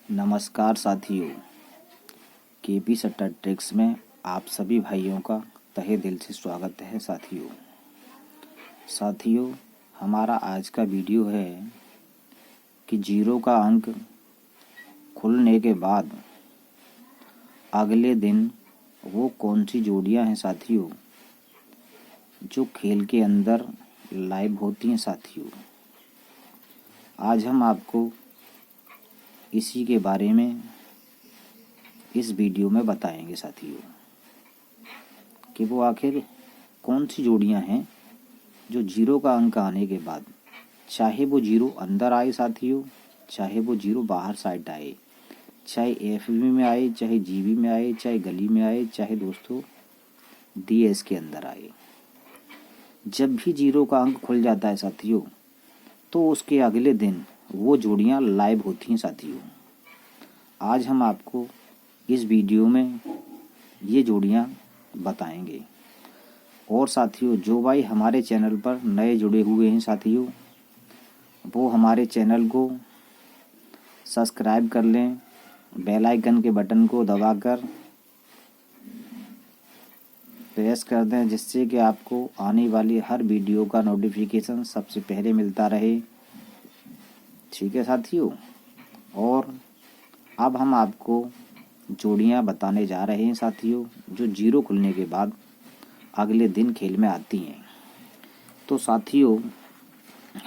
नमस्कार साथियों, केपी सट्टा ट्रिक्स में आप सभी भाइयों का तहे दिल से स्वागत है। साथियों, हमारा आज का वीडियो है कि जीरो का अंक खुलने के बाद अगले दिन वो कौन सी जोड़ियां हैं साथियों जो खेल के अंदर लाइव होती हैं। साथियों, आज हम आपको इसी के बारे में इस वीडियो में बताएंगे साथियों कि वो आखिर कौन सी जोड़ियां हैं जो जीरो का अंक आने के बाद, चाहे वो जीरो अंदर आए साथियों, चाहे वो जीरो बाहर साइड आए, चाहे एफबी में आए, चाहे जीबी में आए, चाहे गली में आए, चाहे दोस्तों डीएस के अंदर आए, जब भी जीरो का अंक खुल जाता है साथियों तो उसके अगले दिन वो जोड़ियां लाइव होती हैं साथियों। आज हम आपको इस वीडियो में ये जोड़ियां बताएंगे। और साथियों, जो भाई हमारे चैनल पर नए जुड़े हुए हैं साथियों, वो हमारे चैनल को सब्सक्राइब कर लें, बेल आइकन के बटन को दबाकर प्रेस कर दें, जिससे कि आपको आने वाली हर वीडियो का नोटिफिकेशन सबसे पहले मिलता रहे। ठीक है साथियों, और अब हम आपको जोड़ियां बताने जा रहे हैं साथियों जो जीरो खुलने के बाद अगले दिन खेल में आती हैं। तो साथियों,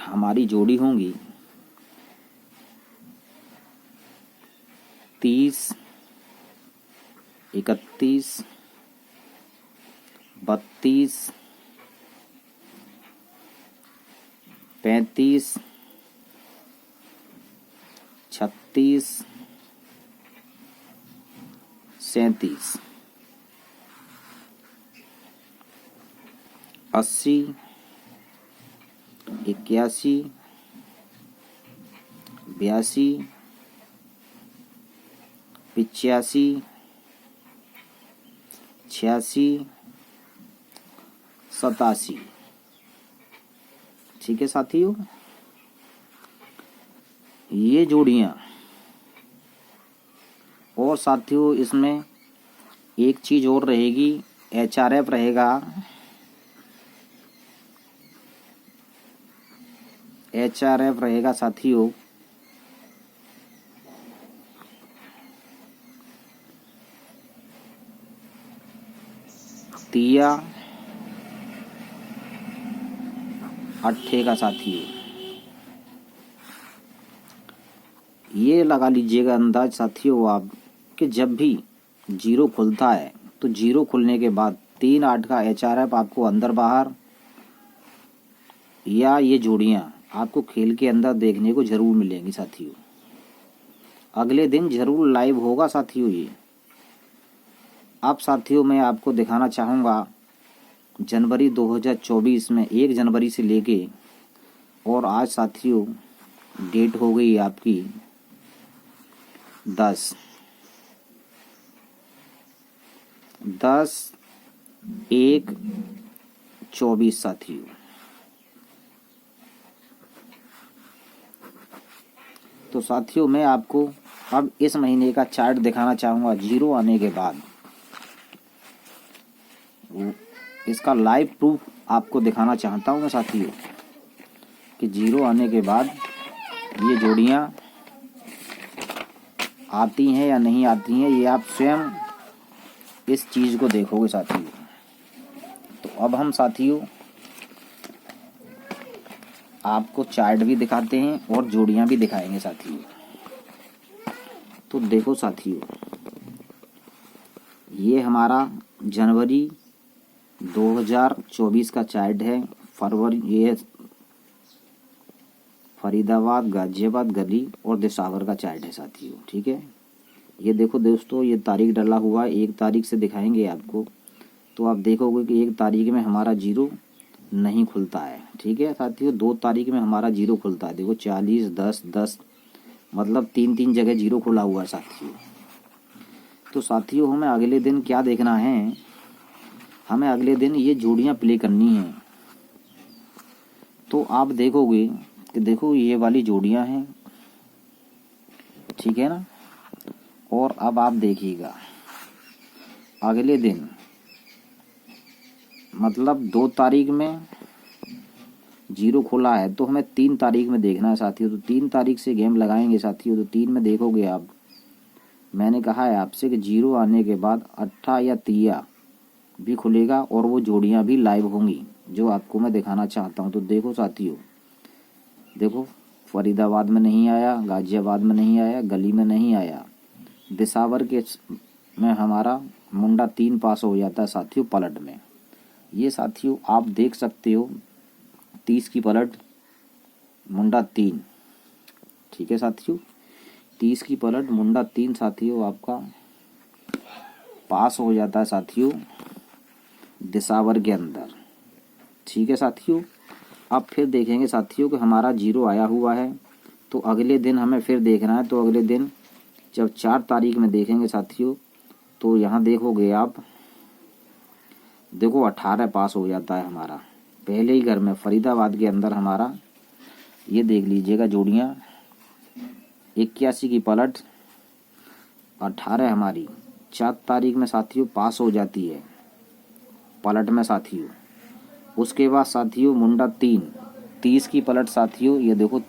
हमारी जोड़ी होंगी 30, 31, 32, 35, 36, 37, 80, 81, 82, 85, 86, 87। ठीक है साथियों, ये जोड़ियां। और साथियों, इसमें एक चीज और रहेगी, एचआरएफ रहेगा। एचआरएफ रहेगा साथियों तिया अट्ठे का साथियों। ये लगा लीजिएगा अंदाज साथियों आप कि जब भी जीरो खुलता है तो जीरो खुलने के बाद 3 8 का एचआरएफ आपको अंदर बाहर या ये जोड़ियां आपको खेल के अंदर देखने को जरूर मिलेंगी साथियों। अगले दिन जरूर लाइव होगा साथियों ये। अब साथियों, मैं आपको दिखाना चाहूँगा जनवरी 2024 में 1 जनवरी से लेके, और आज साथियों डेट हो गई आपकी 10/1/24 साथियों। तो साथियों, मैं आपको अब इस महीने का चार्ट दिखाना चाहूँगा जीरो आने के बाद। इसका लाइव प्रूफ आपको दिखाना चाहता हूँ मैं साथियों कि जीरो आने के बाद ये जोड़ियाँ आती हैं या नहीं आती हैं, ये आप स्वयं इस चीज़ को देखोगे साथियों। तो अब हम साथियों आपको चार्ट भी दिखाते हैं और जोड़ियां भी दिखाएंगे साथियों। तो देखो साथियों, ये हमारा जनवरी 2024 का चार्ट है। फरवरी ये फरीदाबाद, गाजियाबाद, गली और देसावर का चार्ट है साथियों। ठीक है, ये देखो दोस्तों, ये तारीख डला हुआ है, 1 तारीख से दिखाएंगे आपको। तो आप देखोगे कि 1 तारीख में हमारा जीरो नहीं खुलता है। ठीक है साथियों, 2 तारीख में हमारा जीरो खुलता है। देखो 40, 10, 10, मतलब 3 जगह जीरो खुला हुआ है साथियों। तो साथियों, हमें अगले दिन क्या देखना है, हमें अगले दिन ये जोड़ियां प्ले करनी है। तो आप देखोगे कि देखो ये वाली जोड़ियां हैं, ठीक है ना। और अब आप देखिएगा अगले दिन मतलब 2 तारीख में 0 खुला है, तो हमें 3 तारीख में देखना है साथियों। तो 3 तारीख से गेम लगाएंगे साथियों। तो 3 में देखोगे आप, मैंने कहा है आपसे कि 0 आने के बाद अट्ठा या तिया भी खुलेगा और वो जोड़ियां भी लाइव होंगी, जो आपको मैं दिखाना चाहता हूं। तो देखो साथियों, देखो फरीदाबाद में नहीं आया, गाजियाबाद में नहीं आया, गली में नहीं आया, दिसावर के में हमारा मुंडा 3 पास हो जाता है साथियों पलट में। ये साथियों आप देख सकते हो 30 की पलट मुंडा 3, ठीक है साथियों। 30 की पलट मुंडा 3 साथियों आपका पास हो जाता है साथियों दिसावर के अंदर, ठीक है साथियों। अब फिर देखेंगे साथियों कि हमारा 0 आया हुआ है, तो अगले दिन हमें फिर देखना है। तो अगले दिन जब 4 तारीख में देखेंगे साथियों, तो यहाँ देखोगे आप, देखो 18 पास हो जाता है हमारा पहले ही घर में फरीदाबाद के अंदर हमारा। ये देख लीजिएगा जोड़ियाँ 81 की पलट 18 हमारी 4 तारीख में साथियों पास हो जाती है पलट में साथियों। उसके बाद साथियों मुंडा 3 30 की पलट साथियों, ये देखो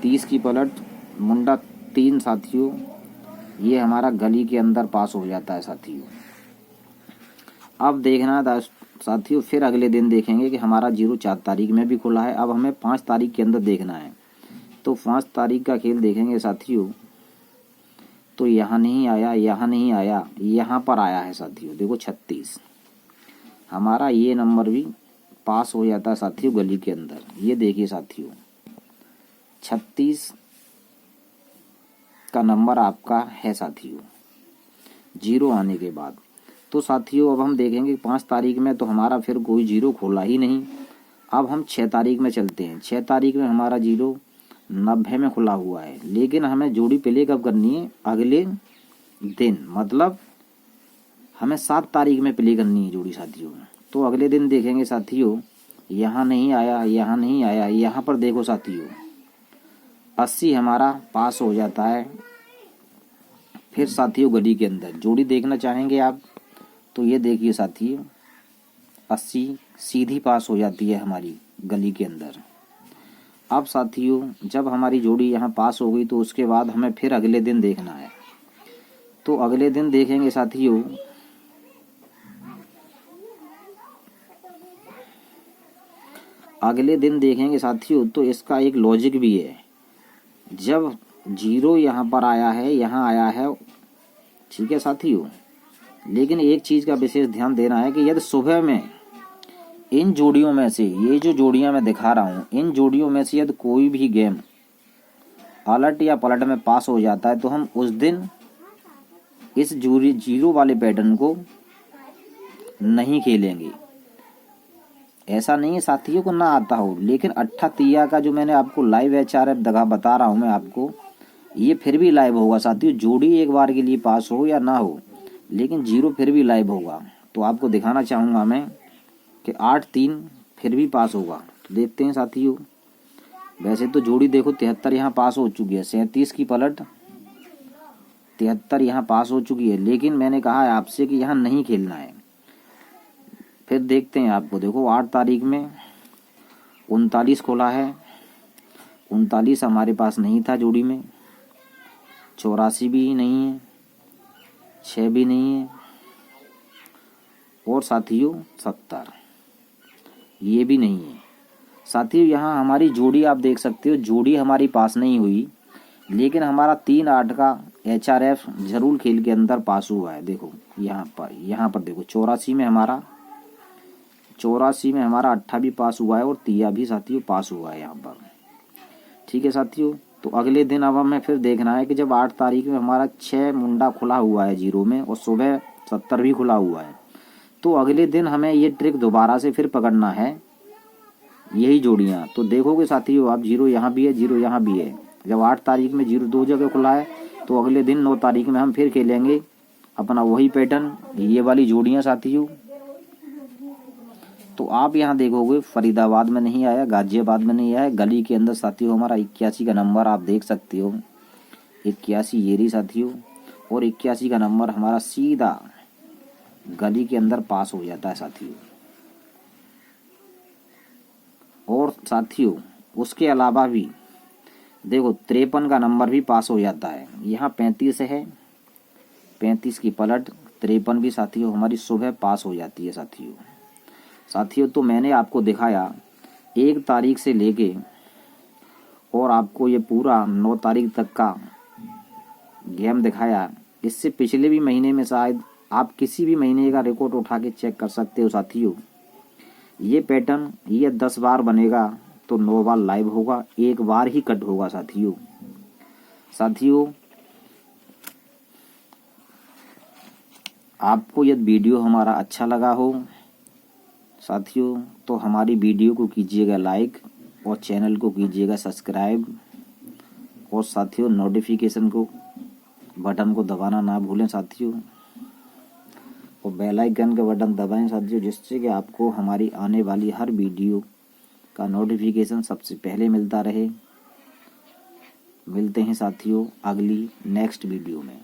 30 की पलट मुंडा 3 साथियों, ये हमारा गली के अंदर पास हो जाता है साथियों। अब देखना था साथियों, फिर अगले दिन देखेंगे कि हमारा 0 4 तारीख में भी खुला है। अब हमें 5 तारीख के अंदर देखना है। तो 5 तारीख का खेल देखेंगे साथियों, तो यहाँ नहीं आया, यहाँ नहीं आया, यहाँ पर आया है साथियों। देखो 36 हमारा ये नंबर भी पास हो जाता है साथियों गली के अंदर। ये देखिए साथियों 36 का नंबर आपका है साथियों 0 आने के बाद। तो साथियों अब हम देखेंगे 5 तारीख में, तो हमारा फिर कोई 0 खोला ही नहीं। अब हम 6 तारीख में चलते हैं। 6 तारीख में हमारा 0 90 में खुला हुआ है, लेकिन हमें जोड़ी प्ले कब करनी है? अगले दिन, मतलब हमें 7 तारीख में प्ले करनी है जोड़ी साथियों। तो अगले दिन देखेंगे साथियों, यहाँ नहीं आया, यहाँ नहीं आया, यहाँ पर देखो साथियों 80 हमारा पास हो जाता है। फिर साथियों गली के अंदर जोड़ी देखना चाहेंगे आप, तो ये देखिए साथियों 80 सीधी पास हो जाती है हमारी गली के अंदर। अब साथियों जब हमारी जोड़ी यहाँ पास हो गई, तो उसके बाद हमें फिर अगले दिन देखना है। तो अगले दिन देखेंगे साथियों, अगले दिन देखेंगे साथियों, तो इसका एक लॉजिक भी है। जब 0 यहाँ पर आया है, यहाँ आया है, ठीक है साथियों, लेकिन एक चीज का विशेष ध्यान देना है कि यदि सुबह में इन जोड़ियों में से, ये जो जोड़ियां मैं दिखा रहा हूं, इन जोड़ियों में से यदि कोई भी गेम अलट या पलट में पास हो जाता है, तो हम उस दिन इस जोड़ी 0 वाले पैटर्न को नहीं खेलेंगे। ऐसा नहीं है साथियों को ना आता हो, लेकिन अट्ठा तिया का जो मैंने आपको लाइव HRF दगा बता रहा हूं मैं आपको, ये फिर भी लाइव होगा साथियों। जोड़ी एक बार के लिए पास हो या ना हो, लेकिन 0 फिर भी लाइव होगा। तो आपको दिखाना चाहूंगा मैं कि 8-3 फिर भी पास होगा। तो देखते हैं साथियों, वैसे तो जोड़ी देखो 73 यहाँ पास हो चुकी है, 37 की पलट 73 यहाँ पास हो चुकी है, लेकिन मैंने कहा है आपसे कि यहाँ नहीं खेलना है। फिर देखते हैं आपको, देखो 8 तारीख में 39 खोला है, 39 हमारे पास नहीं था जोड़ी में, 84 भी नहीं है, 6 भी नहीं है, और साथियों 70 ये भी नहीं है साथियों। यहाँ हमारी जोड़ी आप देख सकते हो, जोड़ी हमारी पास नहीं हुई, लेकिन हमारा 3-8 का HRF जरूर खेल के अंदर पास हुआ है। देखो यहाँ पर देखो 84 में हमारा 8 भी पास हुआ है और तिया भी साथियों पास हुआ है यहाँ पर, ठीक है साथियों। तो अगले दिन अब हमें फिर देखना है कि जब 8 तारीख में हमारा 6 मुंडा खुला हुआ है 0 में और सुबह 70 भी खुला हुआ है, तो अगले दिन हमें ये ट्रिक दोबारा से फिर पकड़ना है, यही जोड़ियाँ। तो देखोगे साथियों आप 0 यहाँ भी है, 0 यहाँ भी है। जब 8 तारीख में 0 2 जगह खुला है, तो अगले दिन 9 तारीख में हम फिर खेलेंगे अपना वही पैटर्न, ये वाली जोड़ियाँ साथियों। तो आप यहाँ देखोगे फरीदाबाद में नहीं आया, गाजियाबाद में नहीं आया, गली के अंदर साथियों हमारा 81 का नंबर आप देख सकते हो, 81 ये रही साथियों, और 81 का नंबर हमारा सीधा गली के अंदर पास हो जाता है साथियों। और साथियों उसके अलावा भी देखो 53 का नंबर भी पास हो जाता है। यहाँ 35 है, 35 की पलट 53 भी साथियों हमारी सुबह पास हो जाती है साथियों। तो मैंने आपको दिखाया 1 तारीख से लेके और आपको ये पूरा 9 तारीख तक का गेम दिखाया। इससे पिछले भी महीने में शायद आप किसी भी महीने का रिकॉर्ड उठा के चेक कर सकते हो साथियों। ये पैटर्न ये 10 बार बनेगा तो 9 बार लाइव होगा, 1 बार ही कट होगा साथियों। आपको यदि वीडियो हमारा अच्छा लगा हो साथियों तो हमारी वीडियो को कीजिएगा लाइक और चैनल को कीजिएगा सब्सक्राइब, और साथियों नोटिफिकेशन को बटन को दबाना ना भूलें साथियों, और बेल आइकन का बटन दबाएं साथियों, जिससे कि आपको हमारी आने वाली हर वीडियो का नोटिफिकेशन सबसे पहले मिलता रहे। मिलते हैं साथियों अगली नेक्स्ट वीडियो में।